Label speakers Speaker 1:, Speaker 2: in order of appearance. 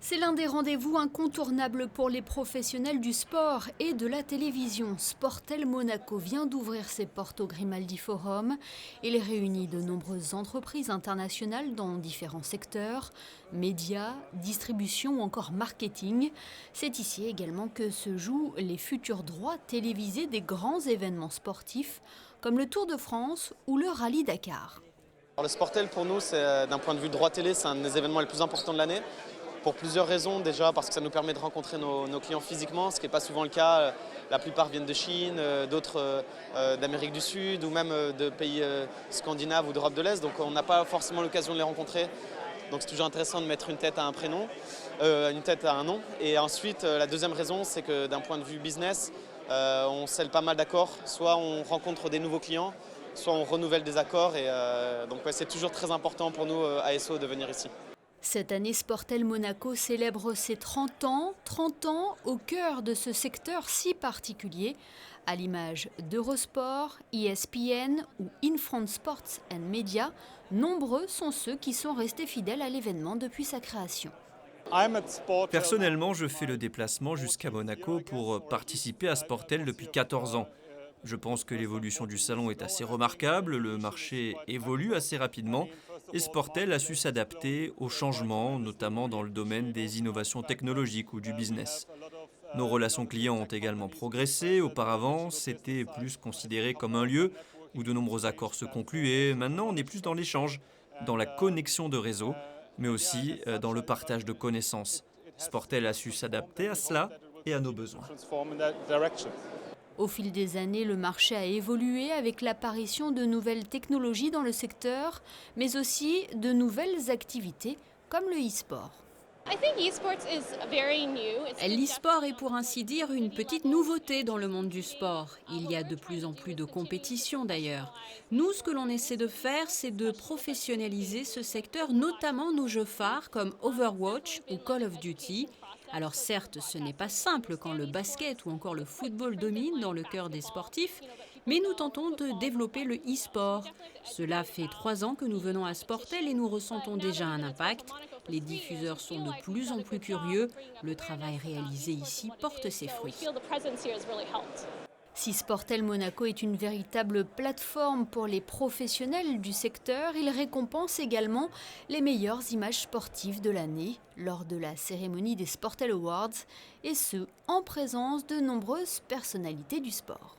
Speaker 1: C'est l'un des rendez-vous incontournables pour les professionnels du sport et de la télévision. Sportel Monaco vient d'ouvrir ses portes au Grimaldi Forum. Il réunit de nombreuses entreprises internationales dans différents secteurs, médias, distribution ou encore marketing. C'est ici également que se jouent les futurs droits télévisés des grands événements sportifs comme le Tour de France ou le Rallye Dakar.
Speaker 2: Le Sportel pour nous, d'un point de vue droit télé, c'est un des événements les plus importants de l'année. Pour plusieurs raisons, déjà parce que ça nous permet de rencontrer nos clients physiquement, ce qui n'est pas souvent le cas. La plupart viennent de Chine, d'autres d'Amérique du Sud ou même de pays scandinaves ou d'Europe de l'Est, donc on n'a pas forcément l'occasion de les rencontrer. Donc c'est toujours intéressant de mettre une tête à un prénom, une tête à un nom. Et ensuite, la deuxième raison, c'est que d'un point de vue business, on scelle pas mal d'accords. Soit on rencontre des nouveaux clients, soit on renouvelle des accords. Et donc ouais, c'est toujours très important pour nous, ASO, de venir ici.
Speaker 1: Cette année, Sportel Monaco célèbre ses 30 ans au cœur de ce secteur si particulier, à l'image d'Eurosport, ESPN ou In-France Sports and Media. Nombreux sont ceux qui sont restés fidèles à l'événement depuis sa création.
Speaker 3: Personnellement, je fais le déplacement jusqu'à Monaco pour participer à Sportel depuis 14 ans. Je pense que l'évolution du salon est assez remarquable, le marché évolue assez rapidement et Sportel a su s'adapter aux changements, notamment dans le domaine des innovations technologiques ou du business. Nos relations clients ont également progressé. Auparavant, c'était plus considéré comme un lieu où de nombreux accords se concluaient. Maintenant, on est plus dans l'échange, dans la connexion de réseaux, mais aussi dans le partage de connaissances. Sportel a su s'adapter à cela et à nos besoins.
Speaker 1: Au fil des années, le marché a évolué avec l'apparition de nouvelles technologies dans le secteur, mais aussi de nouvelles activités comme le e-sport.
Speaker 4: L'e-sport est pour ainsi dire une petite nouveauté dans le monde du sport. Il y a de plus en plus de compétitions d'ailleurs. Nous, ce que l'on essaie de faire, c'est de professionnaliser ce secteur, notamment nos jeux phares comme Overwatch ou Call of Duty. Alors certes, ce n'est pas simple quand le basket ou encore le football domine dans le cœur des sportifs, mais nous tentons de développer le e-sport. Cela fait 3 ans que nous venons à Sportel et nous ressentons déjà un impact. Les diffuseurs sont de plus en plus curieux. Le travail réalisé ici porte ses fruits.
Speaker 1: Si Sportel Monaco est une véritable plateforme pour les professionnels du secteur, il récompense également les meilleures images sportives de l'année lors de la cérémonie des Sportel Awards, et ce, en présence de nombreuses personnalités du sport.